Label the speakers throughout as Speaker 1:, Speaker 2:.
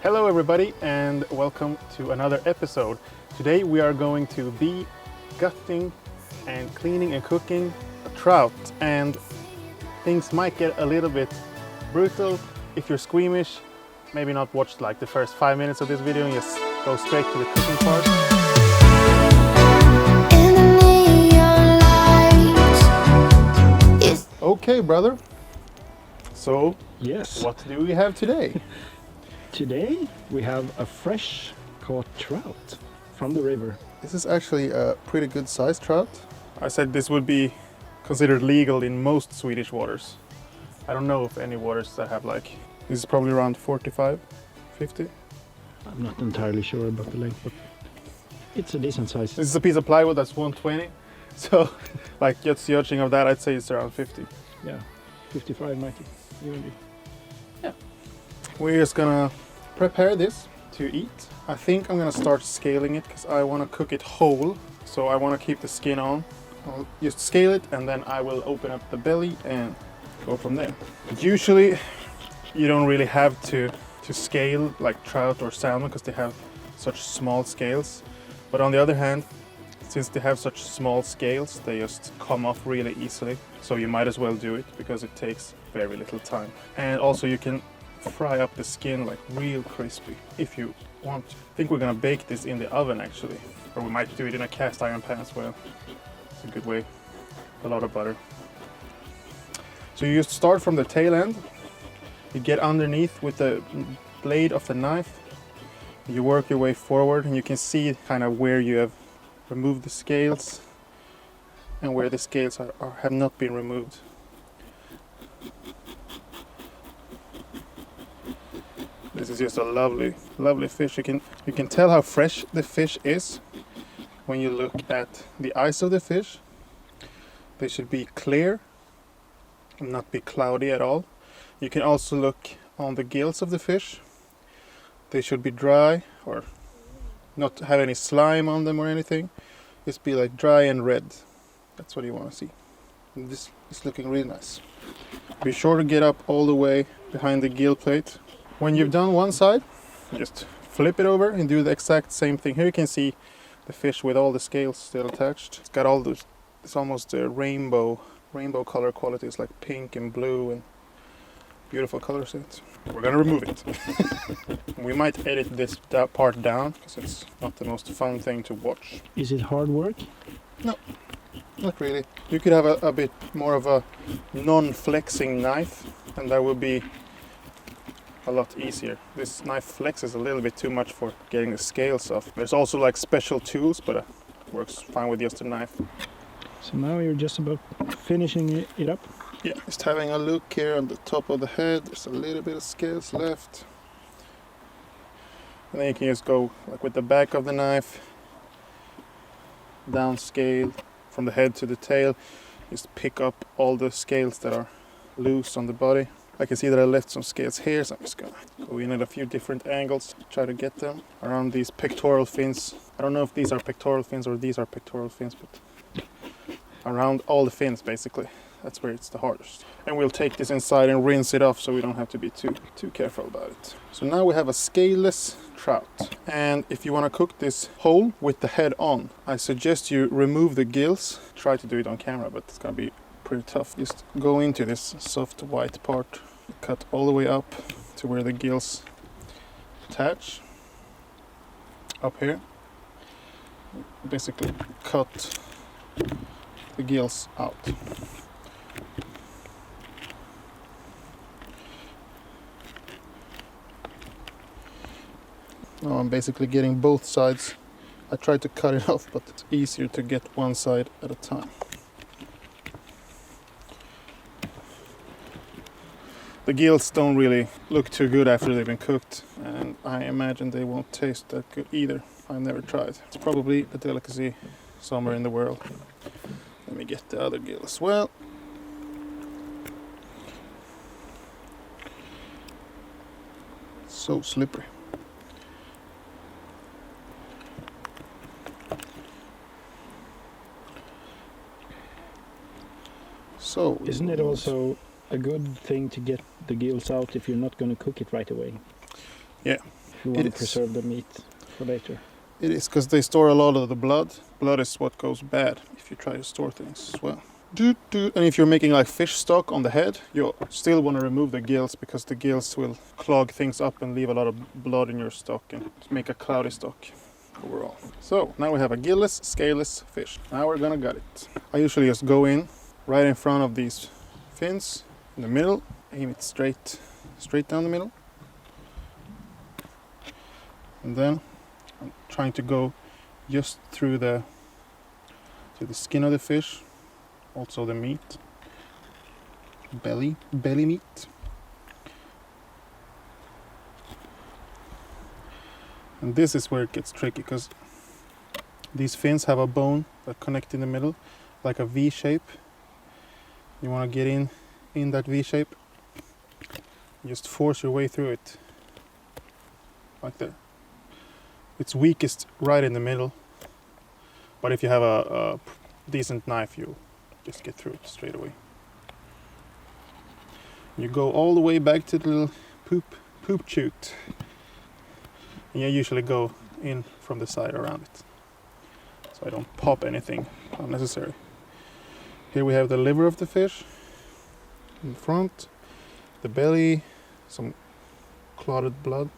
Speaker 1: Hello everybody and welcome to another episode. Today we are going to be gutting and cleaning and cooking a trout, and things might get a little bit brutal. If you're squeamish, maybe not watch like the first 5 minutes of this video and just go straight to the cooking part. Okay, brother. So,
Speaker 2: Yes.
Speaker 1: what do we have today?
Speaker 2: Today we have a fresh caught trout from the river.
Speaker 1: This is actually a pretty good sized trout. I said this would be considered legal in most Swedish waters. I don't know if any waters that have like, this is probably around 45, 50.
Speaker 2: I'm not entirely sure about the length, but it's a decent size.
Speaker 1: This is a piece of plywood that's 120. So like just judging of that, I'd say it's around 50.
Speaker 2: Yeah, 55 might even be.
Speaker 1: Yeah. We're just gonna prepare this to eat. I think I'm gonna start scaling it because I want to cook it whole. So I want to keep the skin on. I'll just scale it and then I will open up the belly and go from there. Usually you don't really have to scale like trout or salmon because they have such small scales. But on the other hand, since they have such small scales, they just come off really easily. So you might as well do it because it takes very little time. And also you can fry up the skin like real crispy if you want. I think we're gonna bake this in the oven actually, or we might do it in a cast iron pan as well. It's a good way. A lot of butter. So you just start from the tail end. You get underneath with the blade of the knife. You work your way forward and you can see kind of where you have removed the scales and where the scales have not been removed. This is just a lovely fish. You can tell how fresh the fish is when you look at the eyes of the fish. They should be clear and not be cloudy at all. You can also look on the gills of the fish. They should be dry or not have any slime on them or anything. Just be like dry and red. That's what you want to see. And this is looking really nice. Be sure to get up all the way behind the gill plate. When you've done one side, just flip it over and do the exact same thing. Here you can see the fish with all the scales still attached. It's got all those, it's almost a rainbow color qualities like pink and blue and beautiful color set. We're gonna remove it. We might edit that part down because it's not the most fun thing to watch.
Speaker 2: Is it hard work?
Speaker 1: No, not really. You could have a bit more of a non-flexing knife and that would be a lot easier. This knife flexes a little bit too much for getting the scales off. There's also like special tools, but it works fine with just a knife.
Speaker 2: So now you're just about finishing it up?
Speaker 1: Yeah, just having a look here on the top of the head. There's a little bit of scales left. And then you can just go like with the back of the knife, down scale from the head to the tail. Just pick up all the scales that are loose on the body. I can see that I left some scales here, so I'm just gonna go in at a few different angles, try to get them around these pectoral fins. I don't know if these are pectoral fins or these are pectoral fins, but around all the fins basically. That's where it's the hardest. And we'll take this inside and rinse it off so we don't have to be too careful about it. So now we have a scaleless trout. And if you want to cook this whole with the head on, I suggest you remove the gills. Try to do it on camera, but it's gonna be pretty tough. Just go into this soft white part, cut all the way up to where the gills attach. Up here. Basically cut the gills out. Now I'm basically getting both sides. I tried to cut it off, but it's easier to get one side at a time. The gills don't really look too good after they've been cooked, and I imagine they won't taste that good either. I've never tried. It's probably a delicacy somewhere in the world. Let me get the other gill as well. So slippery. So
Speaker 2: isn't it also a good thing to get the gills out if you're not going to cook it right away?
Speaker 1: Yeah,
Speaker 2: if you want to preserve the meat for later.
Speaker 1: It is, because they store a lot of the blood. Blood is what goes bad if you try to store things as well. And if you're making like fish stock on the head, you still want to remove the gills, because the gills will clog things up and leave a lot of blood in your stock and make a cloudy stock overall. So now we have a gillless, scaleless fish. Now we're gonna gut it. I usually just go in right in front of these fins in the middle, aim it straight down the middle, and then I'm trying to go just through the skin of the fish, also the meat, belly meat. And this is where it gets tricky, because these fins have a bone that connects in the middle, like a V shape. You want to get in that V shape, just force your way through it, like that. It's weakest right in the middle, but if you have a decent knife, you'll just get through it straight away. You go all the way back to the little poop chute, and you usually go in from the side around it, so I don't pop anything unnecessary. Here we have the liver of the fish in front, the belly, some clotted blood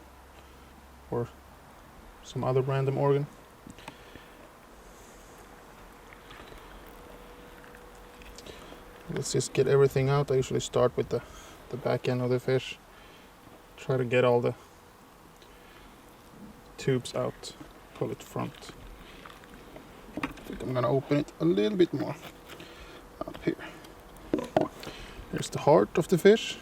Speaker 1: or some other random organ. Let's just get everything out. I usually start with the back end of the fish. Try to get all the tubes out. Pull it front. I think I'm gonna open it a little bit more. Up here. Here's the heart of the fish.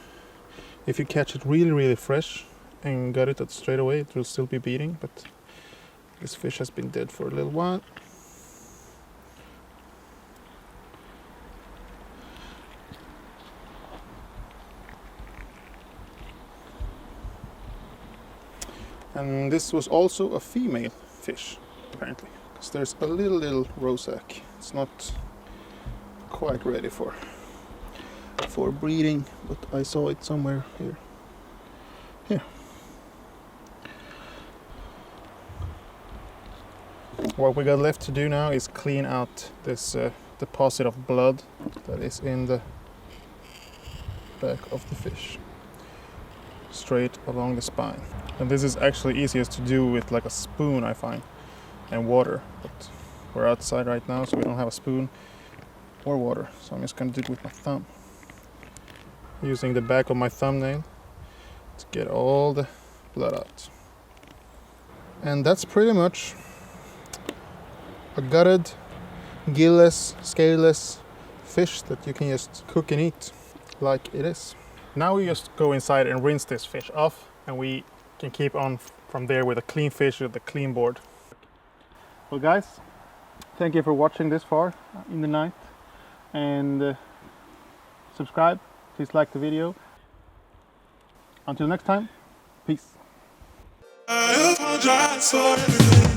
Speaker 1: If you catch it really fresh and gut it straight away, it will still be beating, but this fish has been dead for a little while. And this was also a female fish, apparently, because there's a little roe sac. It's not quite ready for breeding, but I saw it somewhere here. Here. What we got left to do now is clean out this deposit of blood that is in the back of the fish, straight along the spine. And this is actually easiest to do with like a spoon, I find, and water, but we're outside right now, so we don't have a spoon or water, so I'm just gonna do it with my thumb, using the back of my thumbnail to get all the blood out. And that's pretty much a gutted, gillless, scaleless fish that you can just cook and eat like it is. Now we just go inside and rinse this fish off, and we can keep on from there with a clean fish with a clean board. Well guys, thank you for watching this far in the night, and subscribe, please like the video. Until next time, peace. I apologize for everything.